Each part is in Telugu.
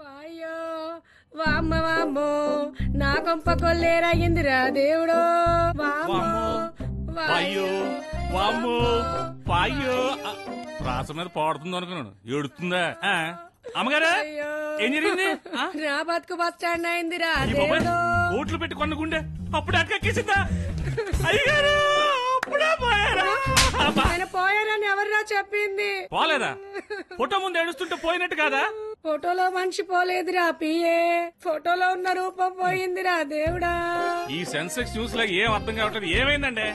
వాయ్యో వామ్మ వామ్మో నా కొంప కొల్లేరయ్యిందిరా దేవుడో వామ్మో వాయ్యో వామ్మో వాయ్యో రాస మీద పాడుతుంది అనుకున్నాను ఏడుతుందా అమ్మగారా ఏం జరిగింది నా బతుకు బస్ స్టాండ్ అయిందిరా కోట్లు పెట్టి కొన్న గుండె అప్పుడు అక్కేసిందా అయ్యారు అప్పుడే పోయారా ఆయన పోయారని ఎవరురా చెప్పింది పోలేదా ఫోటో ముందు ఏడుస్తుంటే పోయినట్టు కాదా ఫోటోలో మనిషి పోలేదురా పిఏ ఫోటోలో ఉన్న రూపం పోయిందిరా దేవుడా ఈ సెన్సెక్స్ న్యూస్ లో ఏం అర్థం కావట్లేదు ఏమైందండి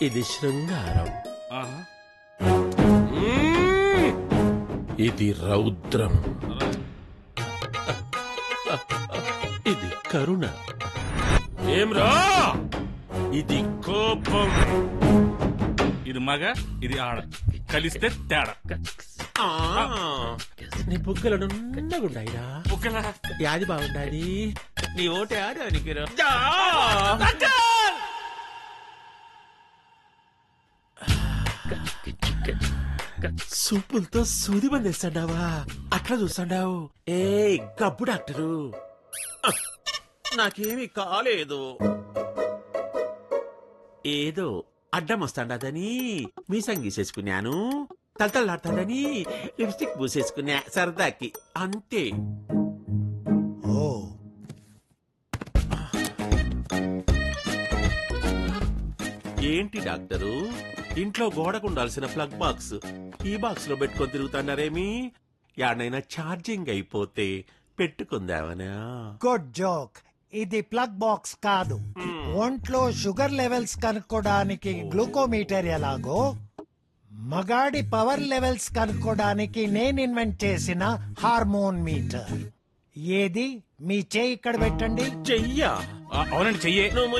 ఇది శృంగారం, ఇది రౌద్రం, ఇది కరుణ, ఏమ్రా ఇది కోపం, ఇది మగ ఇది ఆడ కలిస్తే తేడా నీ బుగ్గలను నన్నగుండాయిరా బుగ్గలా యాది బాగుండాది నీ ఓటే ఆడానికి సూపులతో సూది బందేస్తాడావా అట్లా చూస్తాడావు ఏ గబ్బు డాక్టరు నాకేమీ కాలేదు ఏదో అడ్డం వస్తాడదని మీసం గీసేసుకున్నాను తలతల్లాడతాడని లిప్స్టిక్ పూసేసుకున్నా సరదాకి అంతే ఓ ఏంటి డాక్టరు ఇంట్లో గోడకు ఉండాల్సిన ప్లగ్ బాక్స్ ఈ బాక్స్ లో పెట్టుకొని తిరుగుతున్నారేమి యాడైనా ఛార్జింగ్ అయిపోతే పెట్టుకుందామనా గుడ్ జోక్. ఇది ప్లగ్ బాక్స్ కాదు. ఒంట్లో షుగర్ లెవెల్స్ కనుక్కోడానికి గ్లూకోమీటర్ ఎలాగో మగాడి పవర్ లెవెల్స్ కనుక్కోడానికి నేను ఇన్వెంట్ చేసిన హార్మోన్ మీటర్. ఏది మీ చెయ్యి ఇక్కడ పెట్టండి. చెయ్యా అవునండి చెయ్యే నువ్వు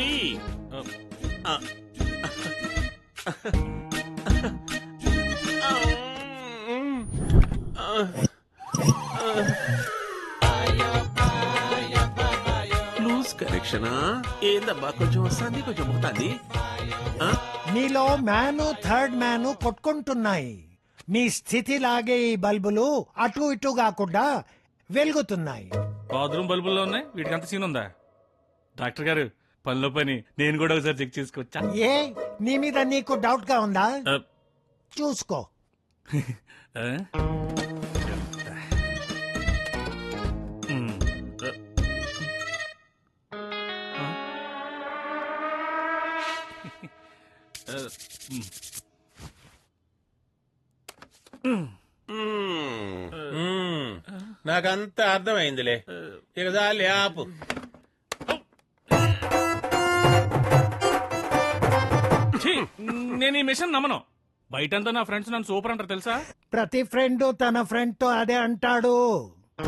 లూజ్ కనెక్షనా ఏందబ్బా కొంచెం వస్తుంది కొంచెం పోతుంది మీలో మ్యాను థర్డ్ మ్యాను కొట్టుకుంటున్నాయి. మీ స్థితి లాగే ఈ బల్బులు అటు ఇటు కాకుండా వెలుగుతున్నాయి. బాత్రూమ్ బల్బుల్లో ఉన్నాయి వీటికి అంత సీన్ ఉందా డాక్టర్ గారు పనిలో పని నేను కూడా ఒకసారి చెక్ చేసుకోవచ్చా ఏ నీ మీద నీకు డౌట్ గా ఉందా చూసుకో. నాకంతా అర్థమైందిలే ఇక చాలే ఆపు. నేను ఈ మిషన్ నమ్మను బయటంతా నా ఫ్రెండ్స్ నన్ను సూపర్ అంటారు తెలుసా ప్రతి ఫ్రెండ్ తన ఫ్రెండ్ తో అదే అంటాడు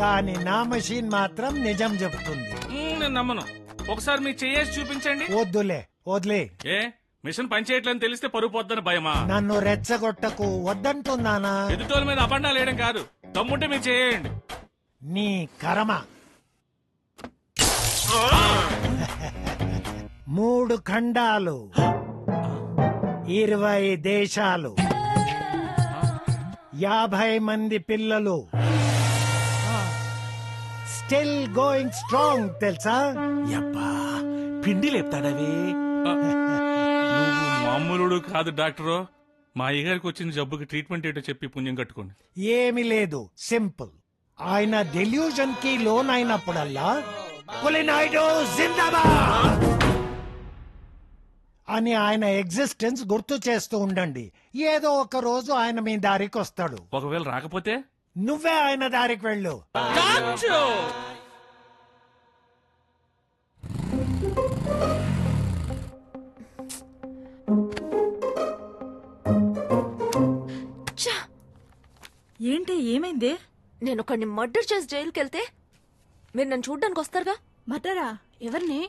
కానీ నా మెషిన్ మాత్రం నిజం చెప్తుంది. నేను నమ్మను ఒకసారి మీ చేసి చూపించండి. వద్దులే వదిలే. ఏ మిషన్ పనిచేయట్లని తెలిస్తే పరుగు పోద్దని భయమా? నన్ను రెచ్చగొట్టకు వద్దంటున్నానా? ఎదుటోల మీద అబండాలు వేయడం కాదు దమ్ముంటే మీరు చేయండి. నీ కర్మ. 3 ఖండాలు 20 దేశాలు 50 మంది పిల్లలు స్టిల్ గోయింగ్ స్ట్రాంగ్ తెలుసా? యబ్బా పిండి లేపుతాడవి. మామూలుడు కాదు డాక్టరు. మా అయ్యగారికి వచ్చిన జబ్బుకి ట్రీట్మెంట్ ఏంటో చెప్పి పుణ్యం కట్టుకోండి. ఏమి లేదు సింపుల్. ఆయన డెల్యూజన్ కి లోన్ అయినప్పుడల్లా పులినాయుడు జిందాబాద్ అని ఆయన ఎగ్జిస్టెన్స్ గుర్తు చేస్తూ ఉండండి. ఏదో ఒక రోజు ఆయన మీ దారికి వస్తాడు. ఒకవేళ రాకపోతే నువ్వే ఆయన దారికి వెళ్ళు. ఏంటి ఏమైంది? నేను ఒకడిని మర్డర్ చేసి జైలుకి వెళ్తే మీరు నన్ను చూడ్డానికి వస్తారుగా? మటరా ఎవరిని?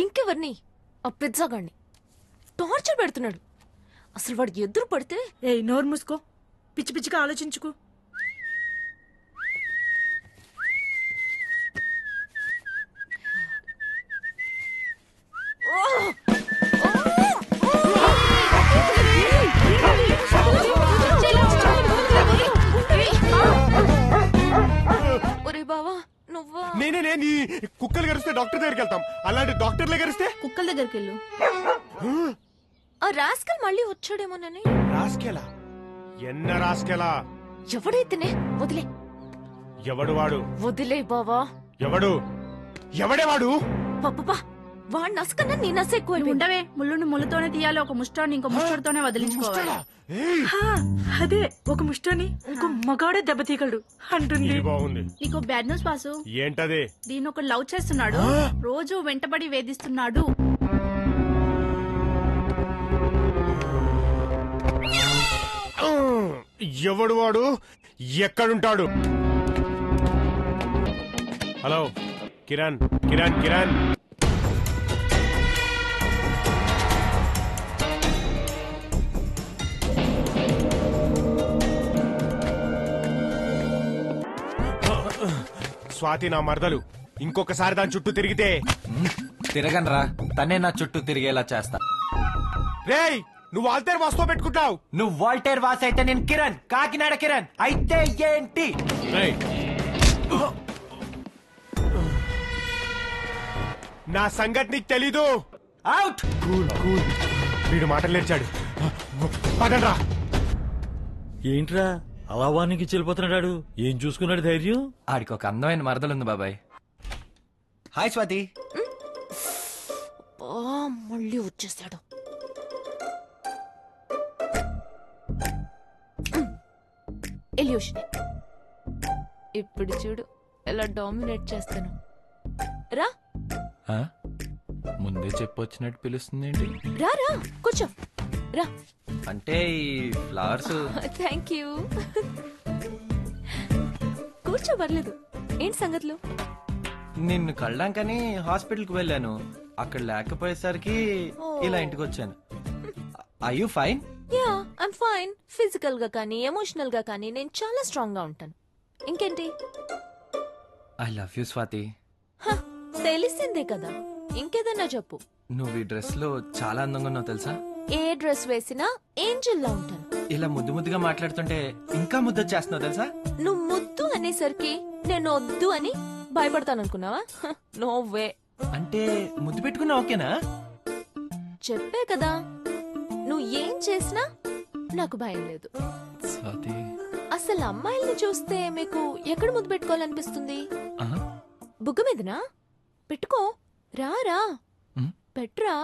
ఇంకెవర్ని? ఆ పిజ్జాగాడిని టార్చర్ పెడుతున్నాడు. అసలు వాడు ఎదురు పడితే ఏయ్ నోరు మూసుకో, పిచ్చి పిచ్చిగా ఆలోచించుకో. ఒరే బావా నువ్వా? నేనే నీ కుక్కలు గరిస్తే డాక్టర్ దగ్గరికి వెళ్తాం, అలాంటి డాక్టర్లే గరిస్తే కుక్కల దగ్గరికి వెళ్ళు. ఆ రాస్కల్ మళ్ళీ వచ్చాడేమోనని. రాసుకెలా? ఎన్న రాసుకెలా? ఎవడైతేనే వదిలే. ఎవడు వాడు? వదిలే బావా. ఎవడు? ఎవడే వాడు? పప్పపా వాడు నసకన్నా నీ నస ఎక్కువ. నువ్వు ఉండవే, ముళ్ళుని ముళ్ళతోనే తీయాలి, ఒక ముష్టాన్ని ఇంకో ముష్టోడితోనే వదిలించుకోవాలి. అదే ఒక ముష్టాని ఇంకో మగాడే దెబ్బతీయగలడు అంటుంది. ఇది బాగుంది. నీకు బ్యాడ్ న్యూస్ బాసు. ఏంటది? దీన్ని ఒక లవ్ చేస్తున్నాడు, రోజు వెంటబడి వేధిస్తున్నాడు. ఎవడు వాడు? ఎక్కడుంటాడు? హలో కిరణ్, కిరణ్, కిరణ్. స్వాతి నా మరదలు, ఇంకొకసారి దాని చుట్టూ తిరిగితే తిరగనరా, తనే నా చుట్టూ తిరిగేలా చేస్తా. రేయ్ నువ్వు ఆల్తేర్ వాస్తవ పెట్టుకుంటావు. నువ్వు వాల్టేర్ వాస్ అయితే నేను కిరణ్, కాకినాడ కిరణ్ అయితే ఏంటి? నా సంగతి నీకు తెలీదు. అవుట్. Cool cool. వీడు మాటలు నేర్చాడు. పదండ్రా. ఏంట్రా అలా వానికి చెల్లిపోతున్నాడు? ఏం చూసుకున్నాడు ధైర్యం? ఆడికి ఒక అందమైన మరదలుంది బాబాయ్. హాయ్ స్వాతి. మళ్ళీ వచ్చేసాడు. ఎల్యూషన్. ఇప్పుడు చూడు ఎలా డామినేట్ చేస్తాను. రా ఆ? ముందే చెప్పొచ్చినట్టు పిలుస్తుంది ఏంటి? రా రా కూర్చో రా. అంటే ఈ ఫ్లవర్స్. Thank you. కూర్చో పర్లేదు. ఏంటి సంగతులు? నిన్ను కళ్ళాకని హాస్పిటల్ కి వెళ్ళాను, అక్కడ లేకపోయేసరికి ఇలా ఇంటికి వచ్చాను. I you fine? Yeah I'm fine. Physical గా కానీ ఎమోషనల్ గా కానీ నేను చాలా స్ట్రాంగ్ గా ఉంటాను. ఇంకేంటి? I love you Swathi. హ, తెలిసిందే కదా, ఇంకేదన్నా చెప్పు. నువ్వు ఈ డ్రెస్ లో చాలా అందంగా ఉన్నావు తెలుసా? ఏ డ్రెస్ వేసినా ఏంజెల్ లా ఉంటాను. ఇలా ముద్దు ముద్దుగా మాట్లాడుతుంటే ఇంకా ముద్దు వచ్చేస్తున్నావు తెలుసా? నువ్వు ముద్దు అనేసరికి నేను వద్దు అని భయపడతాను అనుకున్నావా? No way. అంటే ముద్దు పెట్టుకున్నా ఓకేనా? చెప్పే కదా, నువ్వు ఏం చేసినా నాకు భయం లేదు. స్వాతి. అసలు అమ్మాయిల్ని చూస్తే మీకు ఎక్కడ ముద్దు పెట్టుకోవాలనిపిస్తుంది? ఆహా. బుగ్గ మీదనా? పెట్టుకో. రా రా ఉమ్. పెట్రా.